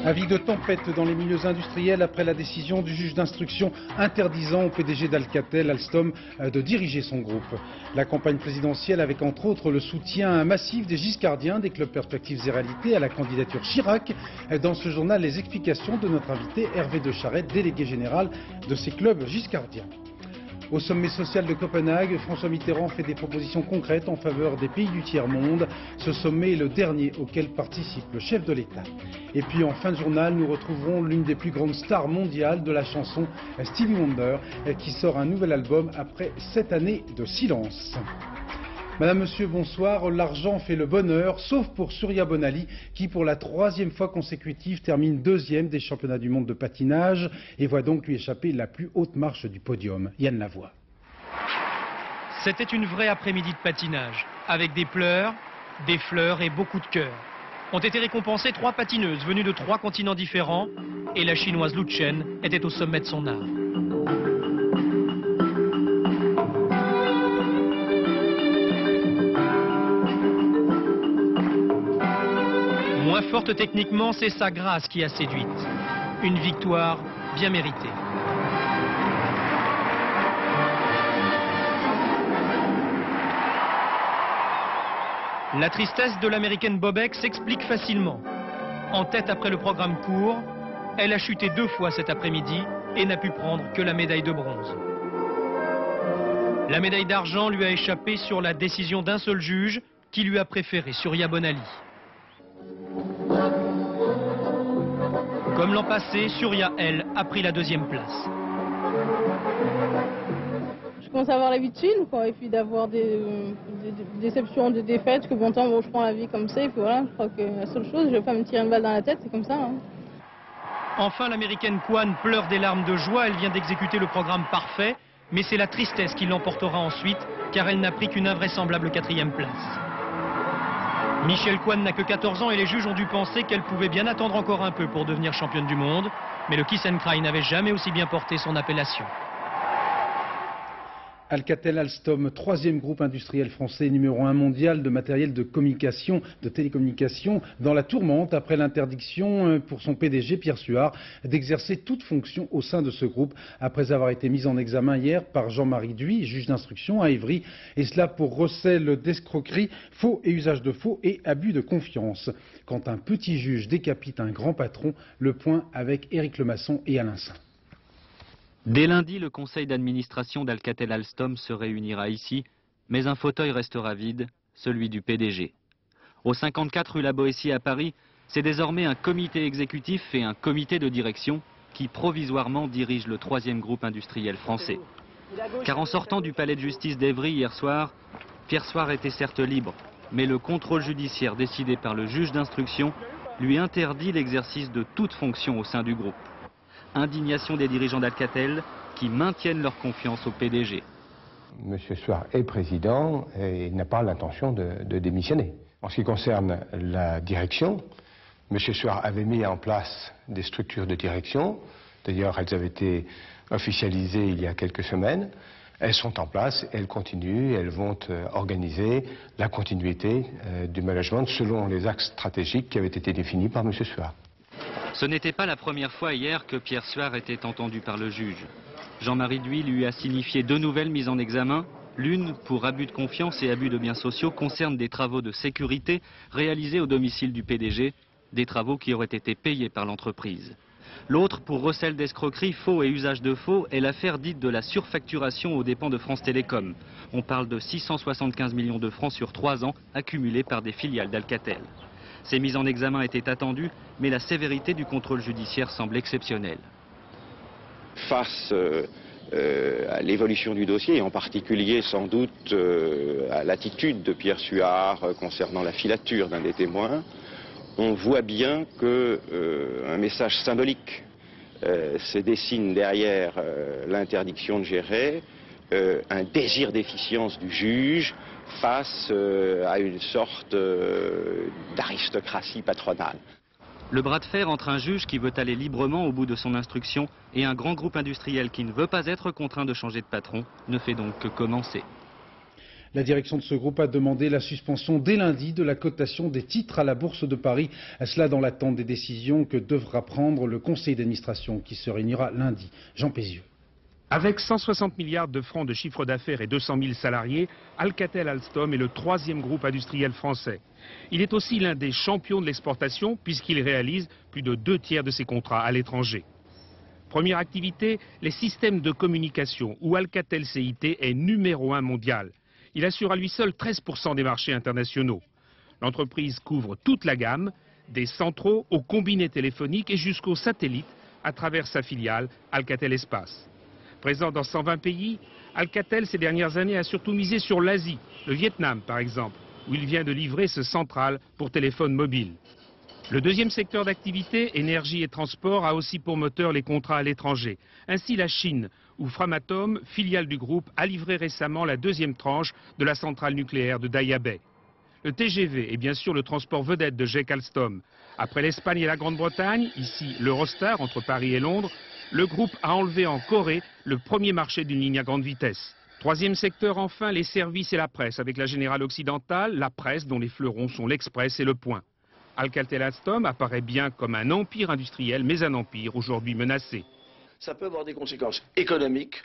Avis de tempête dans les milieux industriels après la décision du juge d'instruction interdisant au PDG d'Alcatel, Alstom, de diriger son groupe. La campagne présidentielle avec entre autres le soutien massif des giscardiens, des clubs Perspectives et Réalités à la candidature Chirac. Dans ce journal, les explications de notre invité Hervé de Charette, délégué général de ces clubs giscardiens. Au sommet social de Copenhague, François Mitterrand fait des propositions concrètes en faveur des pays du tiers-monde. Ce sommet est le dernier auquel participe le chef de l'État. Et puis en fin de journal, nous retrouverons l'une des plus grandes stars mondiales de la chanson, Stevie Wonder, qui sort un nouvel album après 7 années de silence. Madame, Monsieur, bonsoir. L'argent fait le bonheur, sauf pour Surya Bonaly, qui pour la 3e fois consécutive termine 2e des championnats du monde de patinage et voit donc lui échapper la plus haute marche du podium. Yann Lavoie. C'était une vraie après-midi de patinage, avec des pleurs, des fleurs et beaucoup de cœur. Ont été récompensées 3 patineuses venues de 3 continents différents, et la chinoise Lu Chen était au sommet de son art. Moins forte techniquement, c'est sa grâce qui a séduite. Une victoire bien méritée. La tristesse de l'américaine Bobek s'explique facilement. En tête après le programme court, elle a chuté 2 fois cet après-midi et n'a pu prendre que la médaille de bronze. La médaille d'argent lui a échappé sur la décision d'un seul juge qui lui a préféré Surya Bonaly. Comme l'an passé, Surya, elle, a pris la 2e place. Je commence à avoir l'habitude, quoi, et puis d'avoir des déceptions, des défaites, que bon temps, bon, je prends la vie comme ça, et puis voilà, je crois que la seule chose, je vais pas me tirer une balle dans la tête, c'est comme ça. Hein. Enfin, l'américaine Kwan pleure des larmes de joie, elle vient d'exécuter le programme parfait, mais c'est la tristesse qui l'emportera ensuite, car elle n'a pris qu'une invraisemblable 4e place. Michelle Kwan n'a que 14 ans et les juges ont dû penser qu'elle pouvait bien attendre encore un peu pour devenir championne du monde. Mais le Kiss and Cry n'avait jamais aussi bien porté son appellation. Alcatel Alstom, 3e groupe industriel français, numéro 1 mondial de matériel de communication, de télécommunication, dans la tourmente après l'interdiction pour son PDG Pierre Suard d'exercer toute fonction au sein de ce groupe après avoir été mis en examen hier par Jean-Marie Duy, juge d'instruction à Évry, et cela pour recel d'escroquerie, faux et usage de faux et abus de confiance. Quand un petit juge décapite un grand patron, le point avec Éric Lemasson et Alain Saint. Dès lundi, le conseil d'administration d'Alcatel Alstom se réunira ici, mais un fauteuil restera vide, celui du PDG. Au 54 rue La Boétie à Paris, c'est désormais un comité exécutif et un comité de direction qui provisoirement dirigent le 3e groupe industriel français. Car en sortant du palais de justice d'Évry hier soir, Pierre Suard était certes libre, mais le contrôle judiciaire décidé par le juge d'instruction lui interdit l'exercice de toute fonction au sein du groupe. Indignation des dirigeants d'Alcatel qui maintiennent leur confiance au PDG. Monsieur Suard est président et n'a pas l'intention de démissionner. En ce qui concerne la direction, Monsieur Suard avait mis en place des structures de direction. D'ailleurs, elles avaient été officialisées il y a quelques semaines. Elles sont en place, elles continuent, elles vont organiser la continuité du management selon les axes stratégiques qui avaient été définis par Monsieur Suard. Ce n'était pas la première fois hier que Pierre Suard était entendu par le juge. Jean-Marie Duy lui a signifié 2 nouvelles mises en examen. L'une, pour abus de confiance et abus de biens sociaux, concerne des travaux de sécurité réalisés au domicile du PDG, des travaux qui auraient été payés par l'entreprise. L'autre, pour recel d'escroquerie, faux et usage de faux, est l'affaire dite de la surfacturation aux dépens de France Télécom. On parle de 675 millions de francs sur 3 ans accumulés par des filiales d'Alcatel. Ces mises en examen étaient attendues, mais la sévérité du contrôle judiciaire semble exceptionnelle. Face à l'évolution du dossier, et en particulier sans doute à l'attitude de Pierre Suard concernant la filature d'un des témoins, on voit bien qu'un message symbolique se dessine derrière l'interdiction de gérer, un désir d'efficience du juge face à une sorte d'aristocratie patronale. Le bras de fer entre un juge qui veut aller librement au bout de son instruction et un grand groupe industriel qui ne veut pas être contraint de changer de patron ne fait donc que commencer. La direction de ce groupe a demandé la suspension dès lundi de la cotation des titres à la Bourse de Paris. Cela dans l'attente des décisions que devra prendre le conseil d'administration qui se réunira lundi. Jean Pézieux. Avec 160 milliards de francs de chiffre d'affaires et 200 000 salariés, Alcatel-Alstom est le troisième groupe industriel français. Il est aussi l'un des champions de l'exportation puisqu'il réalise plus de 2/3 de ses contrats à l'étranger. Première activité, les systèmes de communication où Alcatel CIT est numéro 1 mondial. Il assure à lui seul 13% des marchés internationaux. L'entreprise couvre toute la gamme, des centraux aux combinés téléphoniques et jusqu'aux satellites à travers sa filiale Alcatel Espace. Présent dans 120 pays, Alcatel ces dernières années a surtout misé sur l'Asie, le Vietnam par exemple, où il vient de livrer ce central pour téléphone mobile. Le deuxième secteur d'activité, énergie et transport, a aussi pour moteur les contrats à l'étranger. Ainsi la Chine, où Framatome, filiale du groupe, a livré récemment la deuxième tranche de la centrale nucléaire de Daya Bay. Le TGV est bien sûr le transport vedette de GEC Alstom. Après l'Espagne et la Grande-Bretagne, ici l'Eurostar entre Paris et Londres, le groupe a enlevé en Corée le premier marché d'une ligne à grande vitesse. Troisième secteur enfin, les services et la presse, avec la Générale Occidentale, la presse dont les fleurons sont l'Express et le Point. Alcatel-Alstom apparaît bien comme un empire industriel, mais un empire aujourd'hui menacé. Ça peut avoir des conséquences économiques,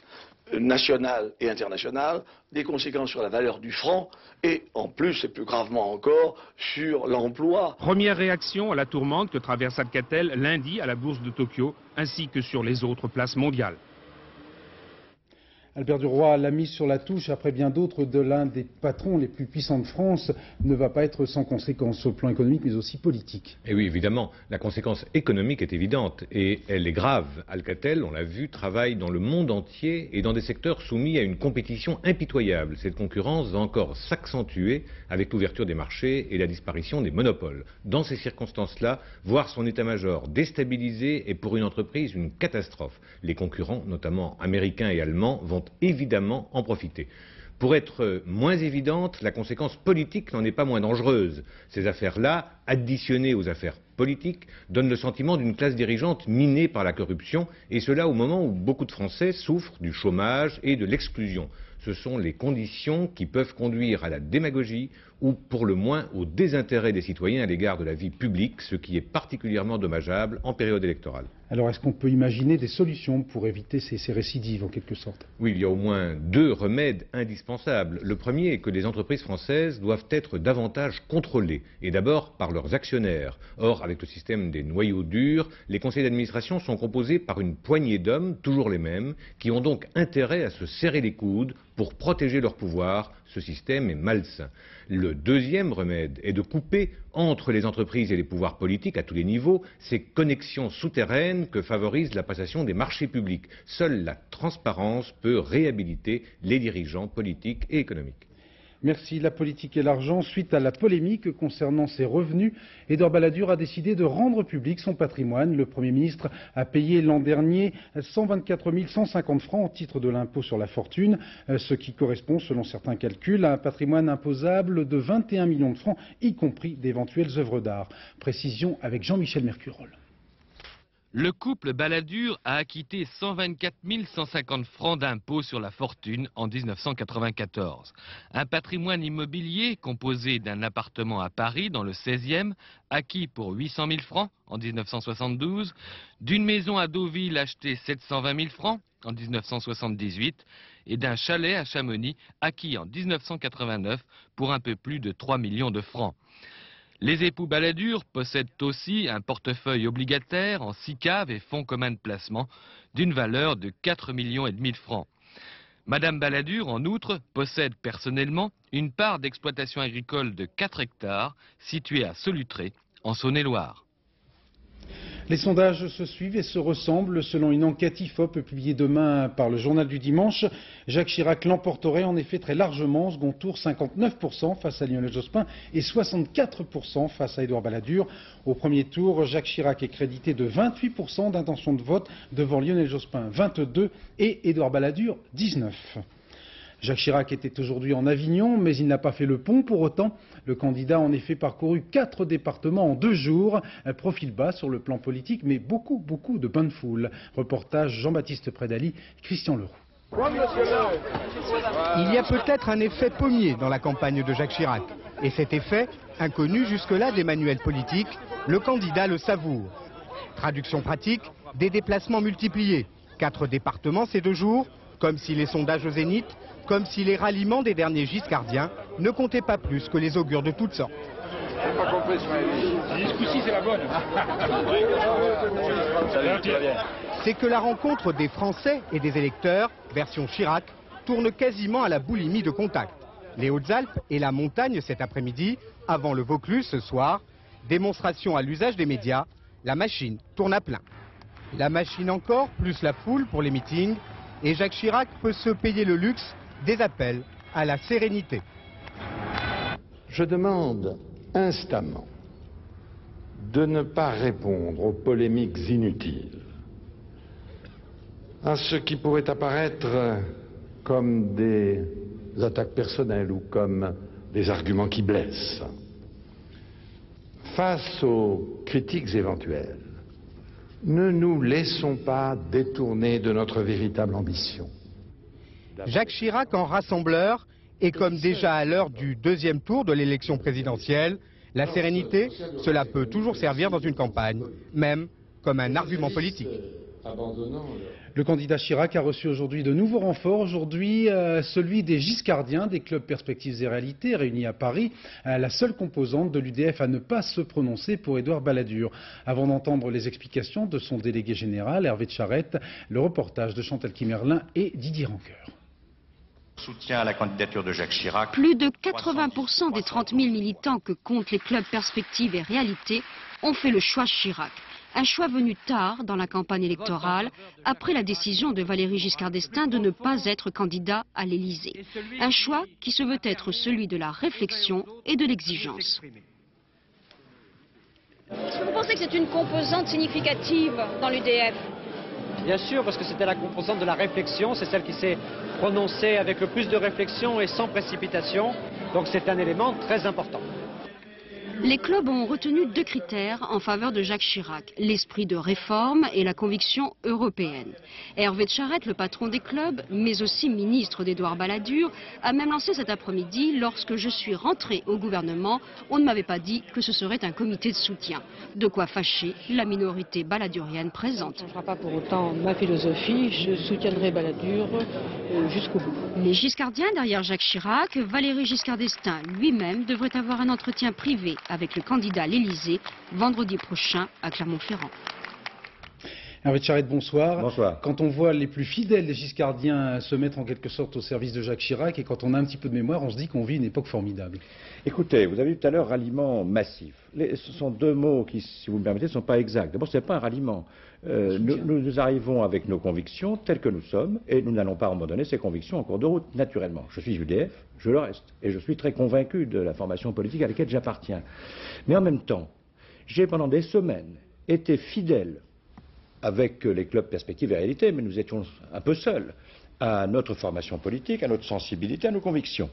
nationales et internationales, des conséquences sur la valeur du franc et en plus, et plus gravement encore, sur l'emploi. Première réaction à la tourmente que traverse Alcatel lundi à la bourse de Tokyo, ainsi que sur les autres places mondiales. Albert Duroy l'a mise sur la touche après bien d'autres de l'un des patrons les plus puissants de France ne va pas être sans conséquences sur le plan économique mais aussi politique. Et oui, évidemment, la conséquence économique est évidente et elle est grave. Alcatel, on l'a vu, travaille dans le monde entier et dans des secteurs soumis à une compétition impitoyable. Cette concurrence va encore s'accentuer avec l'ouverture des marchés et la disparition des monopoles. Dans ces circonstances-là, voir son état-major déstabilisé est pour une entreprise une catastrophe. Les concurrents, notamment américains et allemands, vont évidemment en profiter. Pour être moins évidente, la conséquence politique n'en est pas moins dangereuse. Ces affaires-là, additionnées aux affaires politiques, donnent le sentiment d'une classe dirigeante minée par la corruption, et cela au moment où beaucoup de Français souffrent du chômage et de l'exclusion. Ce sont les conditions qui peuvent conduire à la démagogie ou pour le moins au désintérêt des citoyens à l'égard de la vie publique, ce qui est particulièrement dommageable en période électorale. Alors est-ce qu'on peut imaginer des solutions pour éviter ces récidives en quelque sorte? Oui, il y a au moins deux remèdes indispensables. Le premier est que les entreprises françaises doivent être davantage contrôlées, et d'abord par leurs actionnaires. Or, avec le système des noyaux durs, les conseils d'administration sont composés par une poignée d'hommes, toujours les mêmes, qui ont donc intérêt à se serrer les coudes pour protéger leur pouvoir. Ce système est malsain. Le deuxième remède est de couper entre les entreprises et les pouvoirs politiques à tous les niveaux ces connexions souterraines que favorise la passation des marchés publics. Seule la transparence peut réhabiliter les dirigeants politiques et économiques. Merci. La politique et l'argent. Suite à la polémique concernant ses revenus, Édouard Balladur a décidé de rendre public son patrimoine. Le Premier ministre a payé l'an dernier 124 150 francs au titre de l'impôt sur la fortune, ce qui correspond, selon certains calculs, à un patrimoine imposable de 21 millions de francs, y compris d'éventuelles œuvres d'art. Précision avec Jean-Michel Mercurol. Le couple Balladur a acquitté 124 150 francs d'impôt sur la fortune en 1994. Un patrimoine immobilier composé d'un appartement à Paris dans le 16e, acquis pour 800 000 francs en 1972, d'une maison à Deauville achetée 720 000 francs en 1978 et d'un chalet à Chamonix acquis en 1989 pour un peu plus de 3 millions de francs. Les époux Balladur possèdent aussi un portefeuille obligataire en SICAV et fonds communs de placement d'une valeur de 4,5 millions de francs. Madame Balladur, en outre, possède personnellement une part d'exploitation agricole de 4 hectares située à Solutré, en Saône-et-Loire. Les sondages se suivent et se ressemblent. Selon une enquête IFOP publiée demain par le Journal du Dimanche, Jacques Chirac l'emporterait en effet très largement. Au second tour, 59% face à Lionel Jospin et 64% face à Édouard Balladur. Au premier tour, Jacques Chirac est crédité de 28% d'intention de vote devant Lionel Jospin, 22% et Édouard Balladur, 19%. Jacques Chirac était aujourd'hui en Avignon, mais il n'a pas fait le pont pour autant. Le candidat a en effet parcouru 4 départements en 2 jours. Un profil bas sur le plan politique, mais beaucoup de bonnes foules. Reportage Jean-Baptiste Prédali, Christian Leroux. Il y a peut-être un effet pommier dans la campagne de Jacques Chirac. Et cet effet, inconnu jusque-là des manuels politiques, le candidat le savoure. Traduction pratique, des déplacements multipliés. 4 départements ces 2 jours, comme si les sondages au zénith, comme si les ralliements des derniers giscardiens ne comptaient pas plus que les augures de toutes sortes. J'ai pas compris ce que jusqu'ici c'est la bonne. C'est que la rencontre des Français et des électeurs, version Chirac, tourne quasiment à la boulimie de contact. Les Hautes-Alpes et la montagne cet après-midi, avant le Vaucluse ce soir, démonstration à l'usage des médias, la machine tourne à plein. La machine encore, plus la foule pour les meetings, et Jacques Chirac peut se payer le luxe des appels à la sérénité. Je demande instamment de ne pas répondre aux polémiques inutiles, à ce qui pourrait apparaître comme des attaques personnelles ou comme des arguments qui blessent. Face aux critiques éventuelles, ne nous laissons pas détourner de notre véritable ambition. Jacques Chirac en rassembleur, et comme déjà à l'heure du 2e tour de l'élection présidentielle, la sérénité, cela peut toujours servir dans une campagne, même comme un argument politique. Le candidat Chirac a reçu aujourd'hui de nouveaux renforts, aujourd'hui celui des Giscardiens, des clubs Perspectives et Réalités, réunis à Paris, la seule composante de l'UDF à ne pas se prononcer pour Édouard Balladur. Avant d'entendre les explications de son délégué général, Hervé de Charette, le reportage de Chantal Kimerlin et Didier Rancoeur. Soutien à la candidature de Jacques Chirac. Plus de 80% des 30 000 militants que comptent les clubs Perspectives et Réalités ont fait le choix Chirac. Un choix venu tard dans la campagne électorale, après la décision de Valéry Giscard d'Estaing de ne pas être candidat à l'Élysée. Un choix qui se veut être celui de la réflexion et de l'exigence. Est-ce que vous pensez que c'est une composante significative dans l'UDF? Bien sûr, parce que c'était la composante de la réflexion, c'est celle qui s'est prononcée avec le plus de réflexion et sans précipitation, donc c'est un élément très important. Les clubs ont retenu 2 critères en faveur de Jacques Chirac, l'esprit de réforme et la conviction européenne. Hervé de Charette, le patron des clubs, mais aussi ministre d'Édouard Balladur, a même lancé cet après-midi, lorsque je suis rentré au gouvernement, on ne m'avait pas dit que ce serait un comité de soutien. De quoi fâcher la minorité balladurienne présente. Ça ne changera pas pour autant ma philosophie, je soutiendrai Balladur jusqu'au bout. Les Giscardiens derrière Jacques Chirac, Valéry Giscard d'Estaing lui-même devrait avoir un entretien privé avec le candidat à l'Élysée vendredi prochain à Clermont-Ferrand. Hervé de Charette, bonsoir. Bonsoir. Quand on voit les plus fidèles des Giscardiens se mettre en quelque sorte au service de Jacques Chirac, et quand on a un petit peu de mémoire, on se dit qu'on vit une époque formidable. Écoutez, vous avez vu tout à l'heure ralliement massif. Ce sont 2 mots qui, si vous me permettez, ne sont pas exacts. D'abord, ce n'est pas un ralliement. Nous arrivons avec nos convictions telles que nous sommes, et nous n'allons pas abandonner ces convictions en cours de route, naturellement. Je suis UDF, je le reste, et je suis très convaincu de la formation politique à laquelle j'appartiens. Mais en même temps, j'ai pendant des semaines été fidèle avec les clubs Perspectives et Réalités, mais nous étions un peu seuls, à notre formation politique, à notre sensibilité, à nos convictions.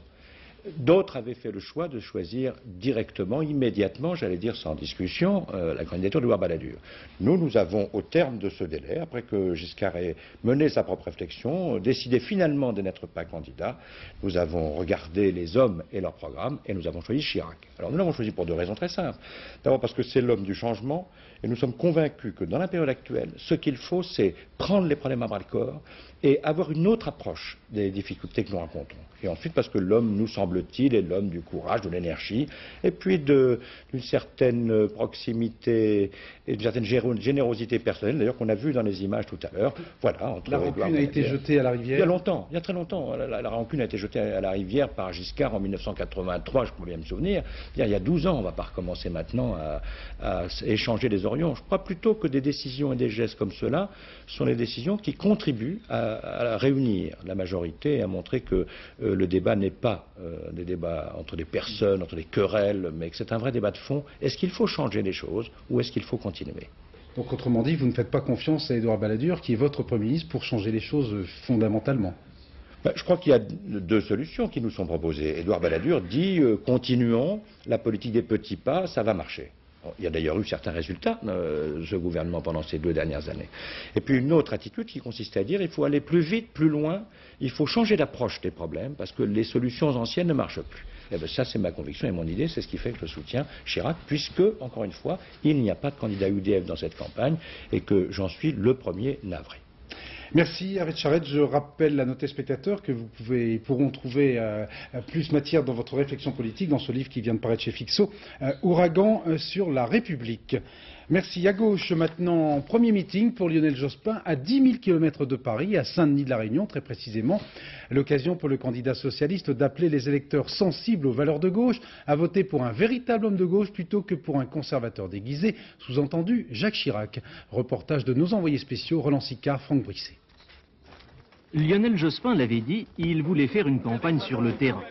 D'autres avaient fait le choix de choisir directement, immédiatement, j'allais dire sans discussion, la candidature d'Édouard Balladur. Nous avons, au terme de ce délai, après que Giscard ait mené sa propre réflexion, décidé finalement de n'être pas candidat. Nous avons regardé les hommes et leur programme et nous avons choisi Chirac. Alors nous l'avons choisi pour 2 raisons très simples. D'abord parce que c'est l'homme du changement et nous sommes convaincus que dans la période actuelle, ce qu'il faut, c'est prendre les problèmes à bras-le-corps et avoir une autre approche des difficultés que nous rencontrons. Et ensuite parce que l'homme, nous semble-t-il, est l'homme du courage, de l'énergie, et puis d'une certaine proximité et d'une certaine générosité personnelle, d'ailleurs qu'on a vu dans les images tout à l'heure. Voilà, la rancune a été jetée à la rivière. Il y a longtemps, il y a très longtemps. La rancune a été jetée à la rivière par Giscard en 1983, je crois bien me souvenir. Il y a 12 ans, on ne va pas recommencer maintenant à échanger des orions. Je crois plutôt que des décisions et des gestes comme cela sont les décisions qui contribuent à réunir la majorité et à montrer que le débat n'est pas des débats entre des personnes, entre des querelles, mais que c'est un vrai débat de fond. Est-ce qu'il faut changer les choses ou est-ce qu'il faut continuer ? Donc autrement dit, vous ne faites pas confiance à Édouard Balladur, qui est votre Premier ministre, pour changer les choses fondamentalement. Je crois qu'il y a 2 solutions qui nous sont proposées. Édouard Balladur dit continuons la politique des petits pas, ça va marcher. Il y a d'ailleurs eu certains résultats, ce gouvernement, pendant ces 2 dernières années. Et puis une autre attitude qui consiste à dire qu'il faut aller plus vite, plus loin, il faut changer d'approche des problèmes, parce que les solutions anciennes ne marchent plus. Et bien ça, c'est ma conviction et mon idée, c'est ce qui fait que je soutiens Chirac, puisque, encore une fois, il n'y a pas de candidat UDF dans cette campagne, et que j'en suis le premier navré. Merci Hervé de Charette. Je rappelle à nos téléspectateurs que pourront trouver plus matière dans votre réflexion politique dans ce livre qui vient de paraître chez Fixo, Ouragan sur la République. Merci. À gauche maintenant, premier meeting pour Lionel Jospin à 10 000 km de Paris, à Saint-Denis de la Réunion très précisément. L'occasion pour le candidat socialiste d'appeler les électeurs sensibles aux valeurs de gauche à voter pour un véritable homme de gauche plutôt que pour un conservateur déguisé, sous-entendu Jacques Chirac. Reportage de nos envoyés spéciaux, Roland Sicard, Franck Brisset. Lionel Jospin l'avait dit, il voulait faire une campagne sur le terrain.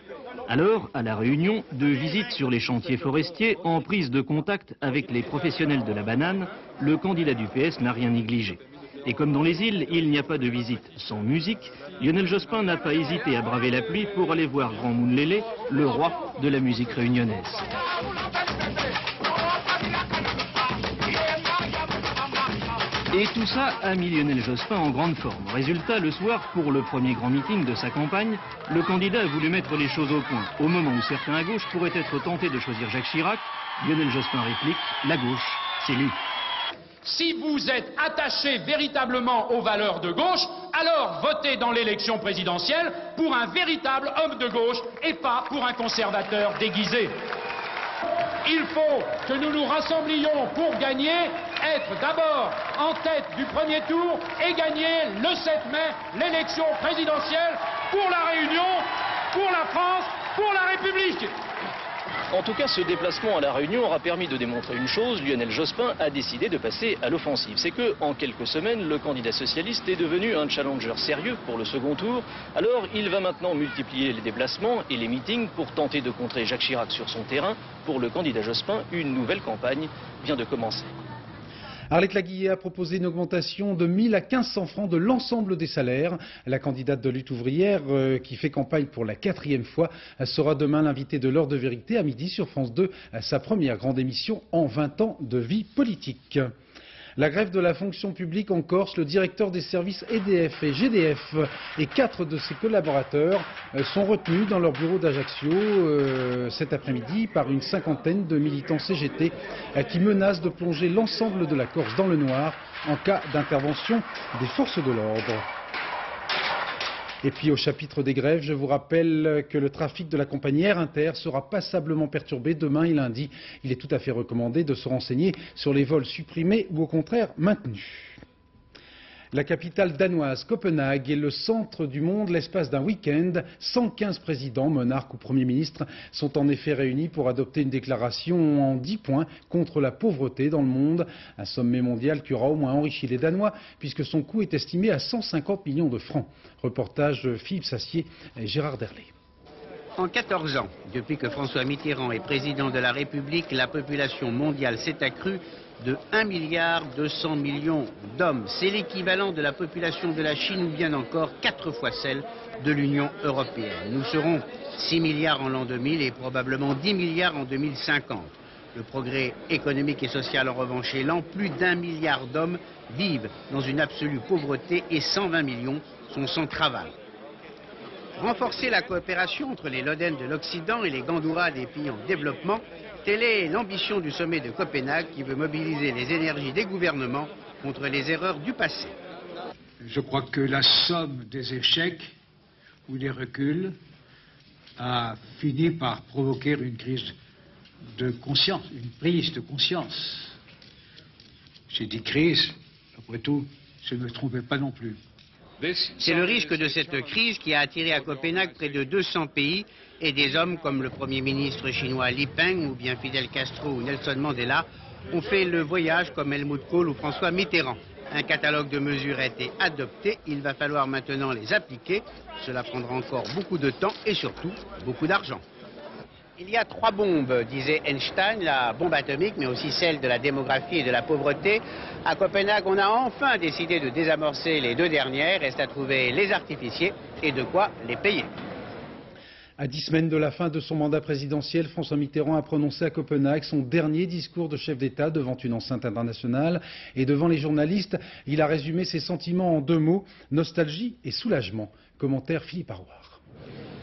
Alors, à La Réunion, 2 visites sur les chantiers forestiers en prise de contact avec les professionnels de la banane, le candidat du PS n'a rien négligé. Et comme dans les îles, il n'y a pas de visite sans musique, Lionel Jospin n'a pas hésité à braver la pluie pour aller voir Grand Mounlélé, le roi de la musique réunionnaise. Et tout ça a mis Lionel Jospin en grande forme. Résultat, le soir, pour le premier grand meeting de sa campagne, le candidat a voulu mettre les choses au point. Au moment où certains à gauche pourraient être tentés de choisir Jacques Chirac, Lionel Jospin réplique « La gauche, c'est lui ». Si vous êtes attaché véritablement aux valeurs de gauche, alors votez dans l'élection présidentielle pour un véritable homme de gauche et pas pour un conservateur déguisé. Il faut que nous nous rassemblions pour gagner, être d'abord en tête du premier tour et gagner le 7 mai l'élection présidentielle pour la Réunion, pour la France, pour la République. En tout cas, ce déplacement à La Réunion aura permis de démontrer une chose, Lionel Jospin a décidé de passer à l'offensive. C'est que, en quelques semaines, le candidat socialiste est devenu un challenger sérieux pour le second tour. Alors, il va maintenant multiplier les déplacements et les meetings pour tenter de contrer Jacques Chirac sur son terrain. Pour le candidat Jospin, une nouvelle campagne vient de commencer. Arlette Laguillet a proposé une augmentation de 1 000 à 1 500 francs de l'ensemble des salaires. La candidate de lutte ouvrière, qui fait campagne pour la 4e fois, sera demain l'invitée de l'heure de vérité à midi sur France 2, sa première grande émission en 20 ans de vie politique. La grève de la fonction publique en Corse, le directeur des services EDF et GDF et 4 de ses collaborateurs sont retenus dans leur bureau d'Ajaccio cet après-midi par une 50aine de militants CGT qui menacent de plonger l'ensemble de la Corse dans le noir en cas d'intervention des forces de l'ordre. Et puis au chapitre des grèves, je vous rappelle que le trafic de la compagnie Air Inter sera passablement perturbé demain et lundi. Il est tout à fait recommandé de se renseigner sur les vols supprimés ou au contraire maintenus. La capitale danoise, Copenhague, est le centre du monde l'espace d'un week-end. 115 présidents, monarques ou premiers ministres sont en effet réunis pour adopter une déclaration en 10 points contre la pauvreté dans le monde. Un sommet mondial qui aura au moins enrichi les Danois puisque son coût est estimé à 150 millions de francs. Reportage Philippe Sassier et Gérard Derlet. En 14 ans, depuis que François Mitterrand est président de la République, la population mondiale s'est accrue de 1,2 milliard d'hommes. C'est l'équivalent de la population de la Chine ou bien encore 4 fois celle de l'Union européenne. Nous serons 6 milliards en l'an 2000 et probablement 10 milliards en 2050. Le progrès économique et social en revanche est lent. Plus d'1 milliard d'hommes vivent dans une absolue pauvreté et 120 millions sont sans travail. Renforcer la coopération entre les Loden de l'Occident et les Gandoura des pays en développement, telle est l'ambition du sommet de Copenhague qui veut mobiliser les énergies des gouvernements contre les erreurs du passé. Je crois que la somme des échecs ou des reculs a fini par provoquer une crise de conscience, une prise de conscience. J'ai dit crise, après tout, je ne me trompais pas non plus. C'est le risque de cette crise qui a attiré à Copenhague près de 200 pays et des hommes comme le Premier ministre chinois Li Peng ou bien Fidel Castro ou Nelson Mandela ont fait le voyage comme Helmut Kohl ou François Mitterrand. Un catalogue de mesures a été adopté, il va falloir maintenant les appliquer. Cela prendra encore beaucoup de temps et surtout beaucoup d'argent. Il y a 3 bombes, disait Einstein, la bombe atomique, mais aussi celle de la démographie et de la pauvreté. À Copenhague, on a enfin décidé de désamorcer les 2 dernières. Reste à trouver les artificiers et de quoi les payer. À 10 semaines de la fin de son mandat présidentiel, François Mitterrand a prononcé à Copenhague son dernier discours de chef d'État devant une enceinte internationale. Et devant les journalistes, il a résumé ses sentiments en 2 mots, nostalgie et soulagement. Commentaire Philippe Arouard.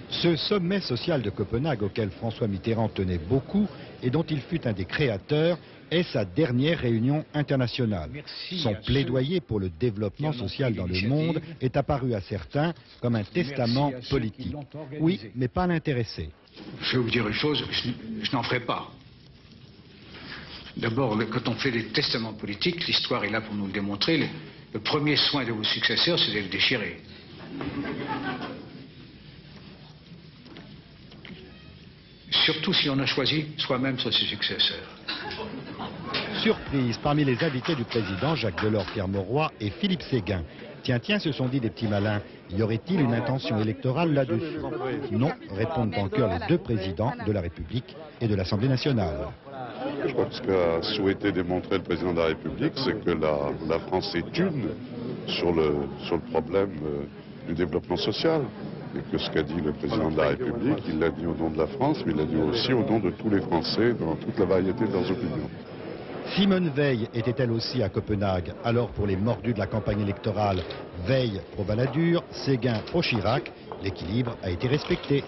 Ce sommet social de Copenhague auquel François Mitterrand tenait beaucoup et dont il fut un des créateurs est sa dernière réunion internationale. Son plaidoyer pour le développement social dans le monde est apparu à certains comme un testament politique. Oui, mais pas l'intéressé. Je vais vous dire une chose, je n'en ferai pas. D'abord, quand on fait des testaments politiques, l'histoire est là pour nous le démontrer. Le premier soin de vos successeurs, c'est de les déchirer. Surtout si on a choisi soi-même ses successeurs. Surprise parmi les invités du président Jacques Delors, Pierre Mauroy et Philippe Séguin. Tiens, se sont dit des petits malins. Y aurait-il une intention électorale là-dessus? Non, répondent en chœur les 2 présidents de la République et de l'Assemblée nationale. Je crois que ce qu'a souhaité démontrer le président de la République, c'est que la France est une sur le problème du développement social. Et que ce qu'a dit le président de la République, il l'a dit au nom de la France, mais il l'a dit aussi au nom de tous les Français, dans toute la variété de leurs opinions. Simone Veil était-elle aussi à Copenhague? Alors pour les mordus de la campagne électorale, Veil pro-Balladur, Séguin pro-Chirac, l'équilibre a été respecté.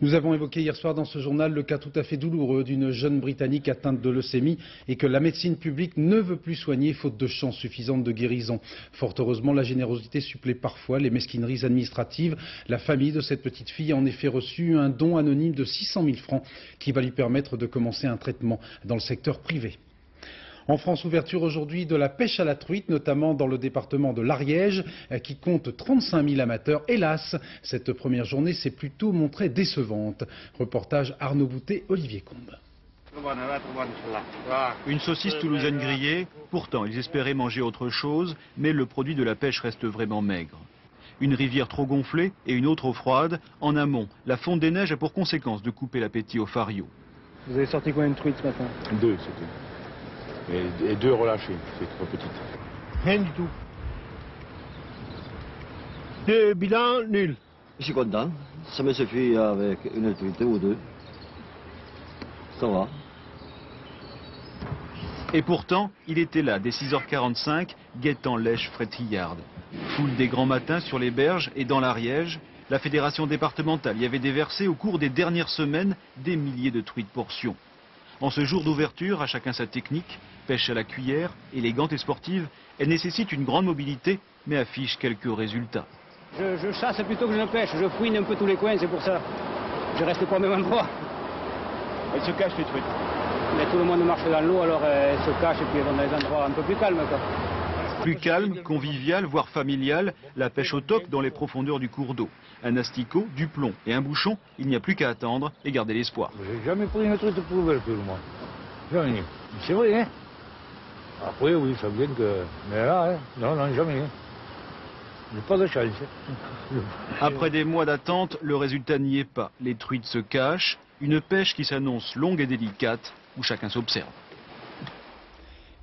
Nous avons évoqué hier soir dans ce journal le cas tout à fait douloureux d'une jeune Britannique atteinte de leucémie et que la médecine publique ne veut plus soigner faute de chances suffisantes de guérison. Fort heureusement, la générosité supplée parfois les mesquineries administratives. La famille de cette petite fille a en effet reçu un don anonyme de 600 000 francs qui va lui permettre de commencer un traitement dans le secteur privé. En France, ouverture aujourd'hui de la pêche à la truite, notamment dans le département de l'Ariège, qui compte 35 000 amateurs. Hélas, cette première journée s'est plutôt montrée décevante. Reportage Arnaud Boutet, Olivier Combe. Une saucisse toulousaine grillée, pourtant ils espéraient manger autre chose, mais le produit de la pêche reste vraiment maigre. Une rivière trop gonflée et une eau trop froide. En amont, la fonte des neiges a pour conséquence de couper l'appétit aux farios. Vous avez sorti combien de truites ce matin? 2, c'était. Et 2 relâchés, c'est trop petite. Rien du tout. Le bilan nul. Je suis content. Ça me suffit avec une truite ou 2. Ça va. Et pourtant, il était là dès 6h45, guettant lèche frétillarde. Foule des grands matins sur les berges et dans l'Ariège, la fédération départementale y avait déversé au cours des dernières semaines des milliers de truites portions. En ce jour d'ouverture, à chacun sa technique, pêche à la cuillère, élégante et sportive, elle nécessite une grande mobilité, mais affiche quelques résultats. Je chasse plutôt que je ne pêche, je fouine un peu tous les coins, c'est pour ça. Je reste pas au même endroit. Elles se cachent les truites. Mais tout le monde marche dans l'eau, alors elles se cachent et puis elles vont dans des endroits un peu plus calmes, quoi. Plus calme, convivial, voire familial, la pêche au toc dans les profondeurs du cours d'eau. Un asticot, du plomb et un bouchon, il n'y a plus qu'à attendre et garder l'espoir. J'ai jamais pris une truite pour moi. Jamais. C'est vrai, hein? Après, oui, ça vient que... Mais là, hein? Non, jamais. J'ai pas de chance. Après des mois d'attente, le résultat n'y est pas. Les truites se cachent, une pêche qui s'annonce longue et délicate, où chacun s'observe.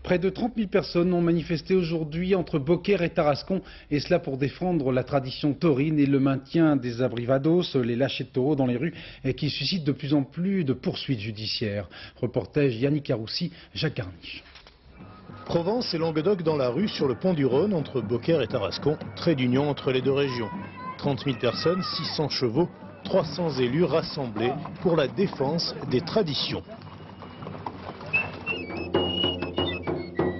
Près de 30 000 personnes ont manifesté aujourd'hui entre Beaucaire et Tarascon, et cela pour défendre la tradition taurine et le maintien des abrivados, les lâchers de taureaux dans les rues, et qui suscitent de plus en plus de poursuites judiciaires. Reportage Yannick Aroussi, Jacques Garniche. Provence et Languedoc dans la rue sur le pont du Rhône entre Beaucaire et Tarascon, trait d'union entre les 2 régions. 30 000 personnes, 600 chevaux, 300 élus rassemblés pour la défense des traditions.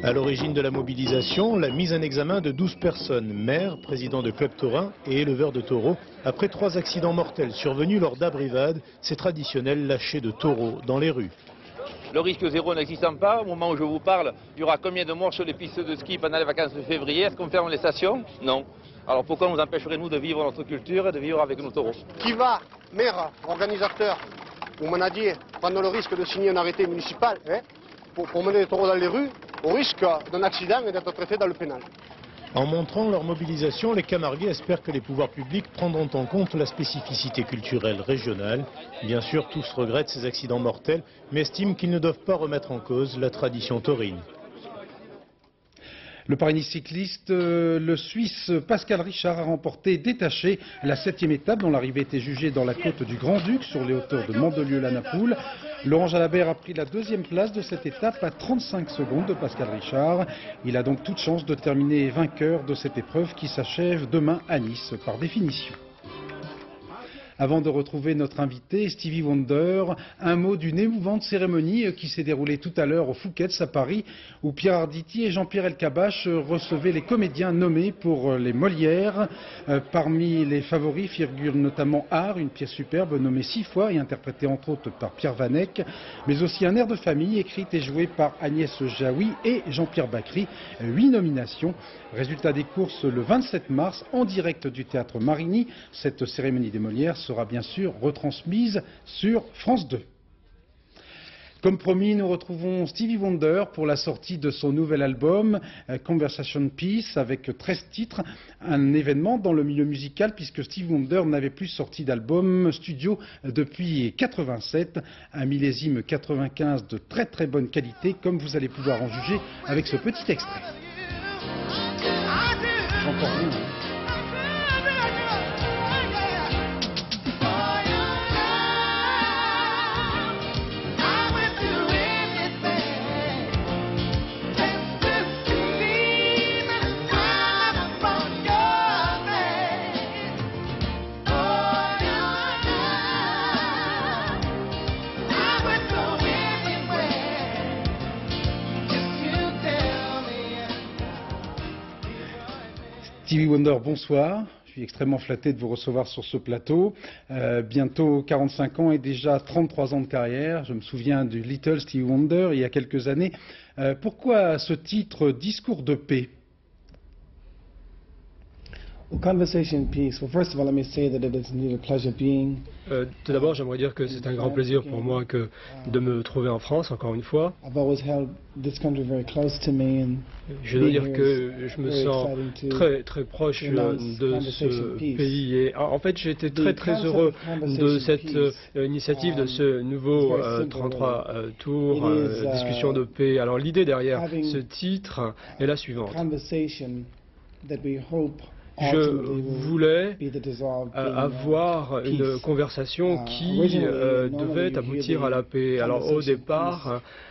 À l'origine de la mobilisation, la mise en examen de 12 personnes, maires, présidents de clubs taurins et éleveurs de taureaux, après 3 accidents mortels survenus lors d'abrivades, ces traditionnels lâchers de taureaux dans les rues. Le risque zéro n'existant pas, au moment où je vous parle, il y aura combien de morts sur les pistes de ski pendant les vacances de février? Est-ce qu'on ferme les stations? Non. Alors pourquoi nous empêcherez-nous de vivre notre culture et de vivre avec nos taureaux? Qui va, maire, organisateur ou manadier, prendre le risque de signer un arrêté municipal pour mener les taureaux dans les rues, au risque d'un accident et d'être traité dans le pénal? En montrant leur mobilisation, les Camarguais espèrent que les pouvoirs publics prendront en compte la spécificité culturelle régionale. Bien sûr, tous regrettent ces accidents mortels, mais estiment qu'ils ne doivent pas remettre en cause la tradition taurine. Le Paris-Nice cycliste, le Suisse Pascal Richard a remporté détaché la 7e étape dont l'arrivée était jugée dans la côte du Grand-Duc sur les hauteurs de Mandelieu-la-Napoule. Laurent Jalabert a pris la 2e place de cette étape à 35 secondes de Pascal Richard. Il a donc toute chance de terminer vainqueur de cette épreuve qui s'achève demain à Nice par définition. Avant de retrouver notre invité, Stevie Wonder, un mot d'une émouvante cérémonie qui s'est déroulée tout à l'heure au Fouquet's à Paris, où Pierre Arditi et Jean-Pierre Elkabbach recevaient les comédiens nommés pour les Molières. Parmi les favoris figure notamment Art, une pièce superbe nommée 6 fois et interprétée entre autres par Pierre Vanek, mais aussi Un air de famille, écrite et jouée par Agnès Jaoui et Jean-Pierre Bacry. 8 nominations. Résultat des courses le 27 mars en direct du Théâtre Marigny. Cette cérémonie des Molières sera bien sûr retransmise sur France 2. Comme promis, nous retrouvons Stevie Wonder pour la sortie de son nouvel album Conversation Piece avec 13 titres, un événement dans le milieu musical puisque Stevie Wonder n'avait plus sorti d'album studio depuis 87, un millésime 95 de très très bonne qualité comme vous allez pouvoir en juger avec ce petit extrait. J'entends rien. Stevie Wonder, bonsoir. Je suis extrêmement flatté de vous recevoir sur ce plateau. Bientôt 45 ans et déjà 33 ans de carrière. Je me souviens du Little Stevie Wonder il y a quelques années. Pourquoi ce titre Discours de paix? Well, Conversation Piece. Well, first of all, let me say that it is indeed a pleasure being. Tout d'abord, j'aimerais dire que c'est un grand plaisir pour moi de me trouver en France, encore une fois. I've always held this country very close to me, and je dois dire que je me sens très très proche de ce pays. Et en fait, j'ai été très très heureux de cette initiative, de ce nouveau 33 tours, discussion de paix. Alors l'idée derrière ce titre est la suivante. Je voulais avoir une conversation qui devait aboutir à la paix. Alors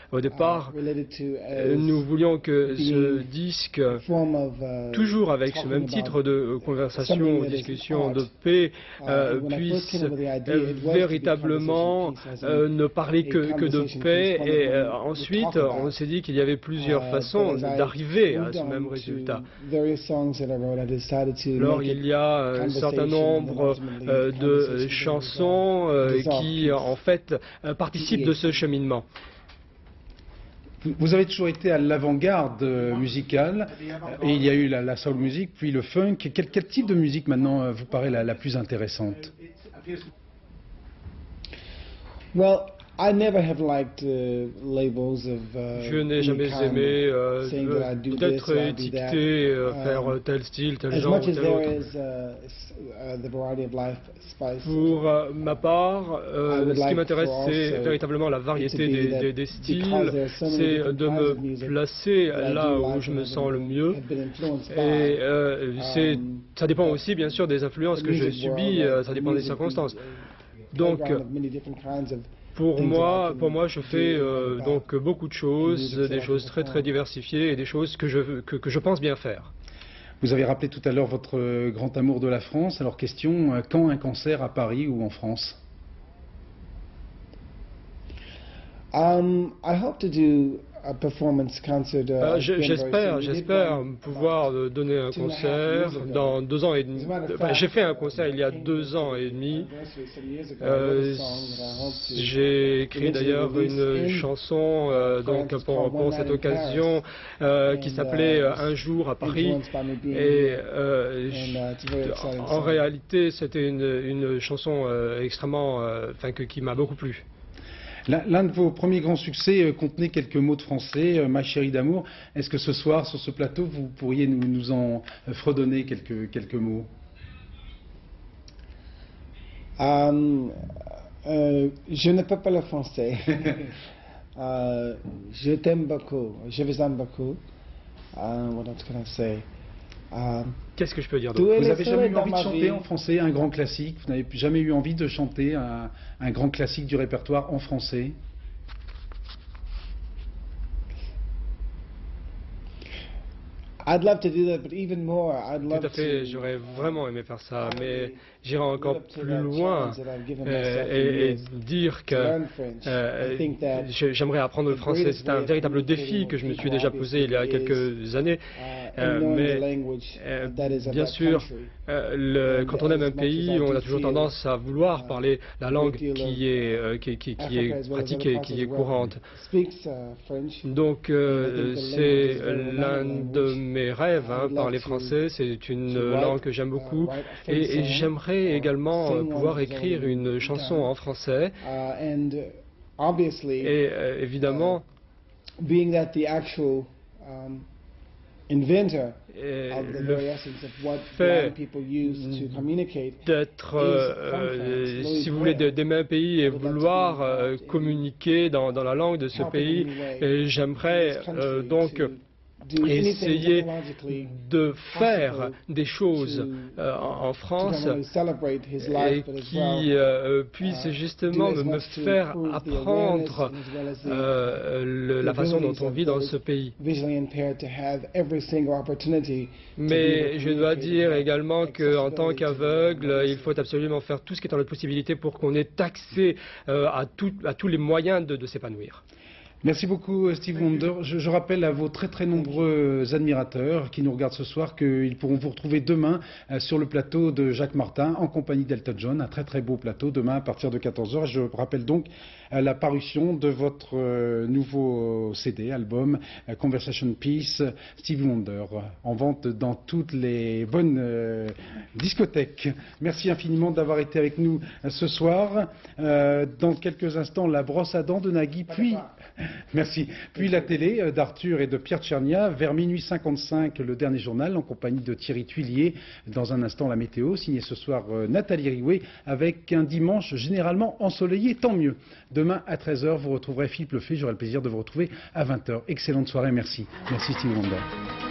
au départ, nous voulions que ce disque, toujours avec ce même titre de conversation ou discussion de paix, puisse véritablement ne parler que de paix. Et ensuite, on s'est dit qu'il y avait plusieurs façons d'arriver à ce même résultat. Alors, il y a un certain nombre de chansons qui, en fait, participent de ce cheminement. Vous avez toujours été à l'avant-garde musicale, et il y a eu la soul music, puis le funk. Quel type de musique maintenant vous paraît la plus intéressante? Well, I never have liked labels of, je n'ai jamais aimé d'être étiqueté, faire tel style, tel genre, tel autre. Pour ma part, ce qui m'intéresse, c'est véritablement la variété des styles, c'est de me placer là où je me sens le mieux. Et ça dépend aussi, bien sûr, des influences que j'ai subies, ça dépend des circonstances. Donc, pour moi, je fais donc beaucoup de choses, des choses très très diversifiées et des choses que je pense bien faire. Vous avez rappelé tout à l'heure votre grand amour de la France. Alors question, quand un concert à Paris ou en France? I hope to do a performance concert. J'espère pouvoir donner un concert dans 2 ans et demi. Enfin, j'ai fait un concert il y a 2 ans et demi. J'ai écrit d'ailleurs une chanson donc pour cette occasion qui s'appelait Un jour à Paris. Et en réalité, c'était une chanson extrêmement, qui m'a beaucoup plu. L'un de vos premiers grands succès contenait quelques mots de français, Ma chérie d'amour. Est-ce que ce soir, sur ce plateau, vous pourriez nous en fredonner quelques mots? Je ne peux pas le français. Je t'aime beaucoup, je vous aime beaucoup. What else can I say? Qu'est-ce que je peux dire d'autre? Vous n'avez jamais eu envie de chanter en français un grand classique? Vous n'avez jamais eu envie de chanter un grand classique du répertoire en français? I'd love to do that, but even more, I'd love Tout à fait, j'aurais vraiment aimé faire ça, mais j'irai encore plus loin et dire que j'aimerais apprendre le français. C'est un véritable défi que je me suis déjà posé il y a quelques années. Mais bien sûr, quand on aime un pays, on a toujours tendance à vouloir parler la langue qui est pratiquée, qui est courante. Donc c'est l'un de mes rêves, parler français. C'est une langue que j'aime beaucoup. Et j'aimerais également pouvoir écrire une chanson en français. Et évidemment, le fait d'être, si vous voulez, d'aimer un pays et vouloir communiquer dans la langue de ce pays, j'aimerais donc essayer de faire des choses en France et qui puissent justement me faire apprendre la façon dont on vit dans ce pays. Mais je dois dire également qu'en tant qu'aveugle, il faut absolument faire tout ce qui est en notre possibilité pour qu'on ait accès à tous les moyens de s'épanouir. Merci beaucoup Steve Wonder. Je rappelle à vos très nombreux admirateurs qui nous regardent ce soir qu'ils pourront vous retrouver demain sur le plateau de Jacques Martin en compagnie d'Elton John. Un très beau plateau demain à partir de 14h. Je rappelle donc la parution de votre nouveau CD, album Conversation Piece, Steve Wonder, en vente dans toutes les bonnes discothèques. Merci infiniment d'avoir été avec nous ce soir. Dans quelques instants, la brosse à dents de Nagui, puis la télé d'Arthur et de Pierre Tchernia. Vers minuit 55, le dernier journal en compagnie de Thierry Tuillier. Dans un instant, la météo, signée ce soir Nathalie Riouet, avec un dimanche généralement ensoleillé, tant mieux. Demain à 13h, vous retrouverez Philippe Lefebvre. J'aurai le plaisir de vous retrouver à 20h. Excellente soirée, merci. Merci Steve Wonder.